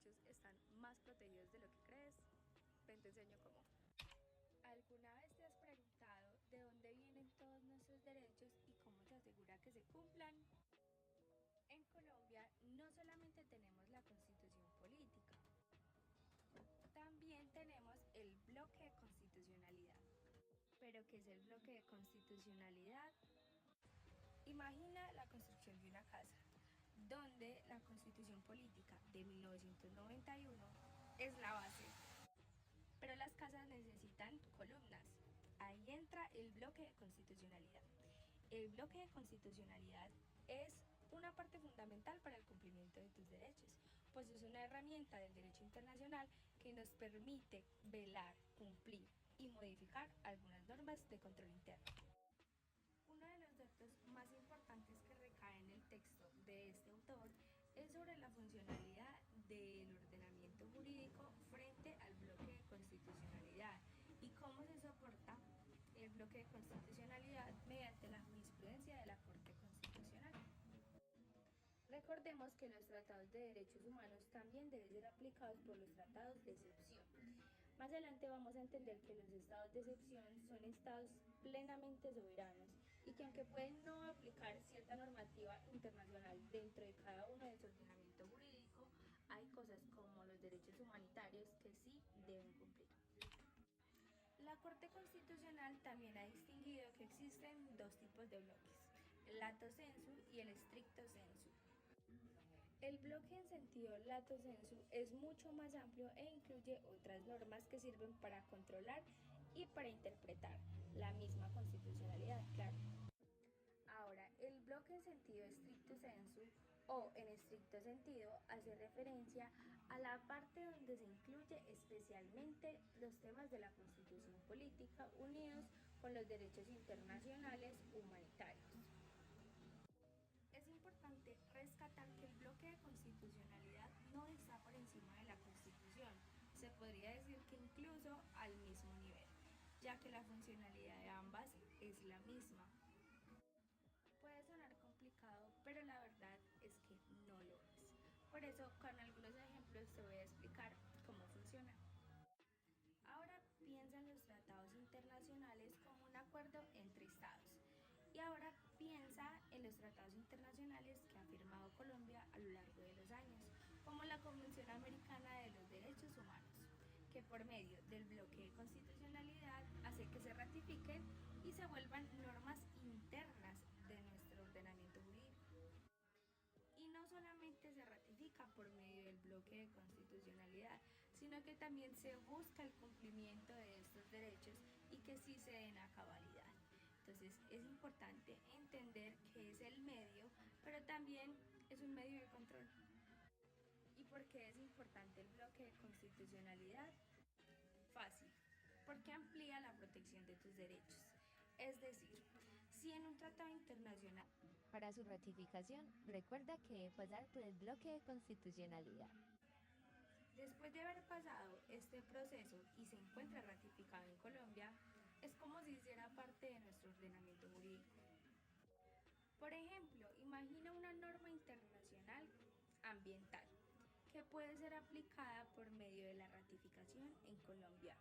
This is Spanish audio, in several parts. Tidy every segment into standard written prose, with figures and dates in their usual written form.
derechos están más protegidos de lo que crees. Ven, te enseño cómo. ¿Alguna vez te has preguntado de dónde vienen todos nuestros derechos y cómo se asegura que se cumplan? En Colombia no solamente tenemos la Constitución política, también tenemos el bloque de constitucionalidad. ¿Pero qué es el bloque de constitucionalidad? Imagina la construcción de una casa, donde la Constitución política de 1991 es la base. Pero las casas necesitan columnas. Ahí entra el bloque de constitucionalidad. El bloque de constitucionalidad es una parte fundamental para el cumplimiento de tus derechos, pues es una herramienta del derecho internacional que nos permite velar, cumplir y modificar algunas normas de control interno. Uno de los datos más importantes que recae en el texto de este autor es sobre la funcionalidad del ordenamiento jurídico frente al bloque de constitucionalidad y cómo se soporta el bloque de constitucionalidad mediante la jurisprudencia de la Corte Constitucional. Recordemos que los tratados de derechos humanos también deben ser aplicados por los tratados de excepción. Más adelante vamos a entender que los estados de excepción son estados plenamente soberanos y que aunque pueden no aplicar cierta normativa internacional dentro de cada uno de su ordenamiento jurídico, hay cosas como los derechos humanitarios que sí deben cumplir. La Corte Constitucional también ha distinguido que existen dos tipos de bloques, el lato sensu y el stricto sensu. El bloque en sentido lato sensu es mucho más amplio e incluye otras normas que sirven para controlar y para interpretar la misma constitucionalidad, claro. Ahora, el bloque en sentido stricto sensu o en estricto sentido hace referencia a la parte donde se incluye especialmente los temas de la Constitución política unidos con los derechos internacionales humanitarios. Es importante rescatar que el bloque de constitucionalidad no está por encima de la Constitución, se podría decir que incluso al mismo nivel, ya que la funcionalidad de ambas es la misma. Puede sonar complicado, pero la verdad es que no lo es. Por eso, con algunos ejemplos te voy a explicar cómo funciona. Ahora piensa en los tratados internacionales como un acuerdo entre estados. Y ahora piensa en los tratados internacionales que ha firmado Colombia a lo largo de los años, como la Convención Americana de los Derechos Humanos, que por medio del bloque de constitucionalidad hace que se ratifiquen y se vuelvan normas internas de nuestro ordenamiento jurídico. Y no solamente se ratifica por medio del bloque de constitucionalidad, sino que también se busca el cumplimiento de estos derechos y que sí se den a cabalidad. Entonces es importante entender que es el medio, pero también es un medio de control. ¿Y por qué es importante el bloque de constitucionalidad? Fácil, porque amplía la protección de tus derechos. Es decir, si en un tratado internacional Para su ratificación, recuerda que debe pasar por el bloque de constitucionalidad. después de haber pasado este proceso y se encuentra ratificado en Colombia, es como si hiciera parte de nuestro ordenamiento jurídico. Por ejemplo, imagina una norma internacional ambiental que puede ser aplicada por medio de la ratificación en Colombia.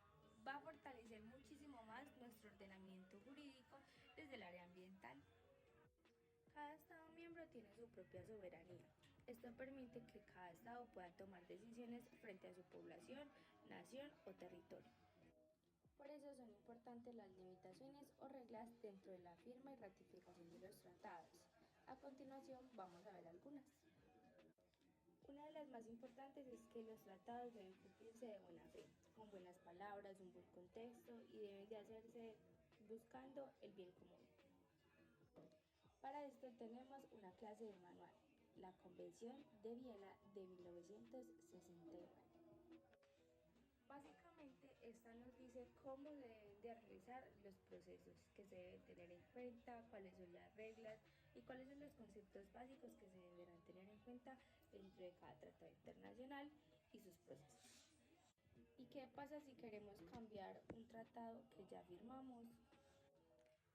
Va a fortalecer muchísimo más nuestro ordenamiento jurídico desde el área ambiental. Cada Estado miembro tiene su propia soberanía. Esto permite que cada Estado pueda tomar decisiones frente a su población, nación o territorio. Por eso son importantes las limitaciones o reglas dentro de la firma y ratificación de los tratados. A continuación vamos a ver algunas. Una de las más importantes es que los tratados deben cumplirse de buena fe, con buenas palabras, un buen contexto y deben de hacerse buscando el bien común. Para esto tenemos una clase de manual, la Convención de Viena de 1969. Básicamente esta nos dice cómo se deben de realizar los procesos que se deben tener en cuenta, cuáles son las reglas y cuáles son los conceptos básicos que se deberán tener en cuenta dentro de cada tratado internacional y sus procesos. ¿Y qué pasa si queremos cambiar un tratado que ya firmamos?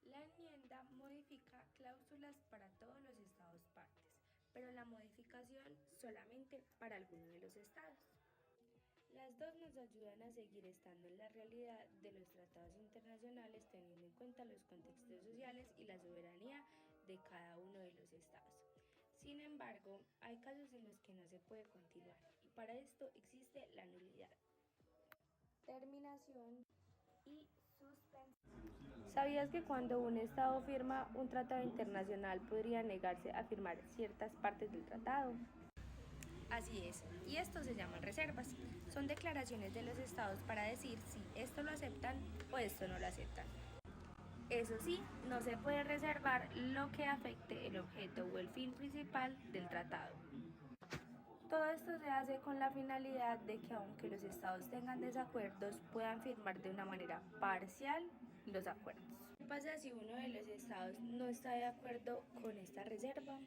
La enmienda modifica cláusulas para todos los estados partes, pero la modificación solamente para algunos de los estados. Las dos nos ayudan a seguir estando en la realidad de los tratados internacionales teniendo en cuenta los contextos sociales y la soberanía de cada uno de los estados. Sin embargo, hay casos en los que no se puede continuar y para esto existe la nulidad, terminación y suspensión. ¿Sabías que cuando un estado firma un tratado internacional podría negarse a firmar ciertas partes del tratado? Así es, y esto se llaman reservas. Son declaraciones de los estados para decir si esto lo aceptan o esto no lo aceptan. Eso sí, no se puede reservar lo que afecte el objeto o el fin principal del tratado. Todo esto se hace con la finalidad de que aunque los estados tengan desacuerdos, puedan firmar de una manera parcial los acuerdos. ¿Qué pasa si uno de los estados no está de acuerdo con esta reserva?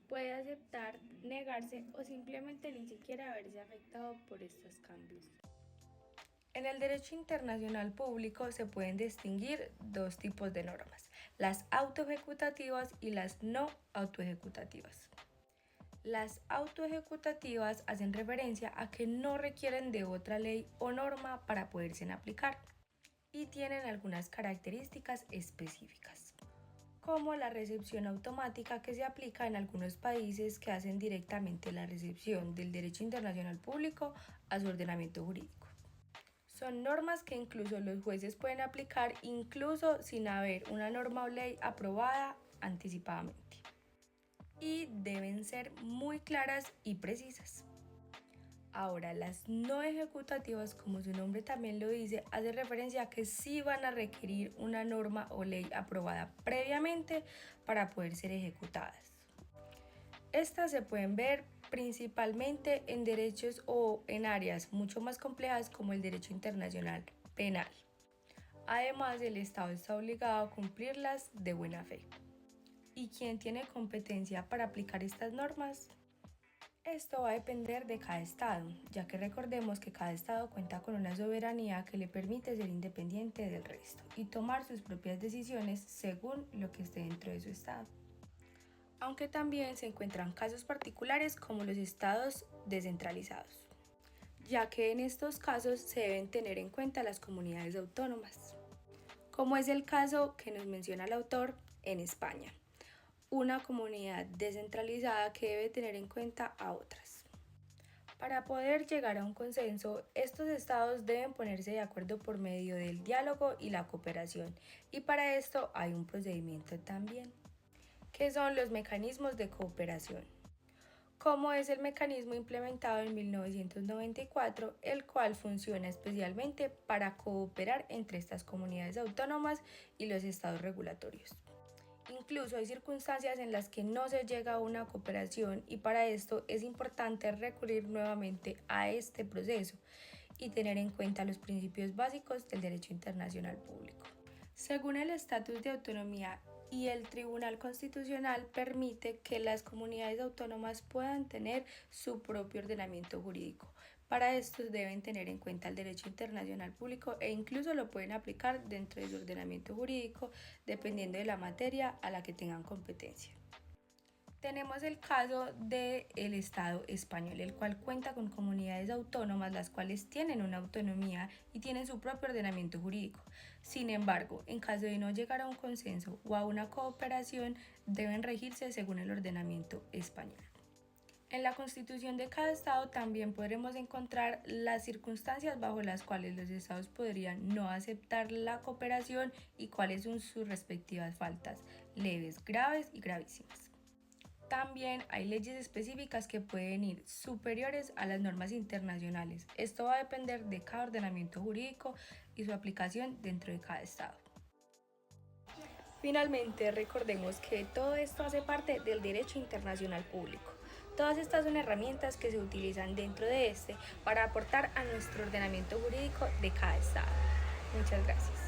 Puede aceptar, negarse o simplemente ni siquiera verse afectado por estos cambios. En el derecho internacional público se pueden distinguir dos tipos de normas, las autoejecutativas y las no autoejecutativas. Las autoejecutativas hacen referencia a que no requieren de otra ley o norma para poderse aplicar y tienen algunas características específicas, como la recepción automática que se aplica en algunos países que hacen directamente la recepción del derecho internacional público a su ordenamiento jurídico. Son normas que incluso los jueces pueden aplicar incluso sin haber una norma o ley aprobada anticipadamente. Y deben ser muy claras y precisas. Ahora, las no ejecutativas, como su nombre también lo dice, hace referencia a que sí van a requerir una norma o ley aprobada previamente para poder ser ejecutadas. Estas se pueden ver principalmente en derechos o en áreas mucho más complejas como el derecho internacional penal. Además, el Estado está obligado a cumplirlas de buena fe. ¿Y quién tiene competencia para aplicar estas normas? Esto va a depender de cada estado, ya que recordemos que cada estado cuenta con una soberanía que le permite ser independiente del resto y tomar sus propias decisiones según lo que esté dentro de su estado. Aunque también se encuentran casos particulares como los estados descentralizados, ya que en estos casos se deben tener en cuenta las comunidades autónomas, como es el caso que nos menciona el autor en España, una comunidad descentralizada que debe tener en cuenta a otras. Para poder llegar a un consenso, estos estados deben ponerse de acuerdo por medio del diálogo y la cooperación, y para esto hay un procedimiento también. ¿Qué son los mecanismos de cooperación? Como es el mecanismo implementado en 1994, el cual funciona especialmente para cooperar entre estas comunidades autónomas y los estados regulatorios. Incluso hay circunstancias en las que no se llega a una cooperación y para esto es importante recurrir nuevamente a este proceso y tener en cuenta los principios básicos del derecho internacional público. Según el Estatus de Autonomía y el Tribunal Constitucional permite que las comunidades autónomas puedan tener su propio ordenamiento jurídico. Para esto deben tener en cuenta el derecho internacional público e incluso lo pueden aplicar dentro de su ordenamiento jurídico dependiendo de la materia a la que tengan competencia. Tenemos el caso del Estado español, el cual cuenta con comunidades autónomas, las cuales tienen una autonomía y tienen su propio ordenamiento jurídico. Sin embargo, en caso de no llegar a un consenso o a una cooperación, deben regirse según el ordenamiento español. En la Constitución de cada estado también podremos encontrar las circunstancias bajo las cuales los estados podrían no aceptar la cooperación y cuáles son sus respectivas faltas, leves, graves y gravísimas. También hay leyes específicas que pueden ir superiores a las normas internacionales. Esto va a depender de cada ordenamiento jurídico y su aplicación dentro de cada estado. Finalmente, recordemos que todo esto hace parte del derecho internacional público. Todas estas son herramientas que se utilizan dentro de este para aportar a nuestro ordenamiento jurídico de cada estado. Muchas gracias.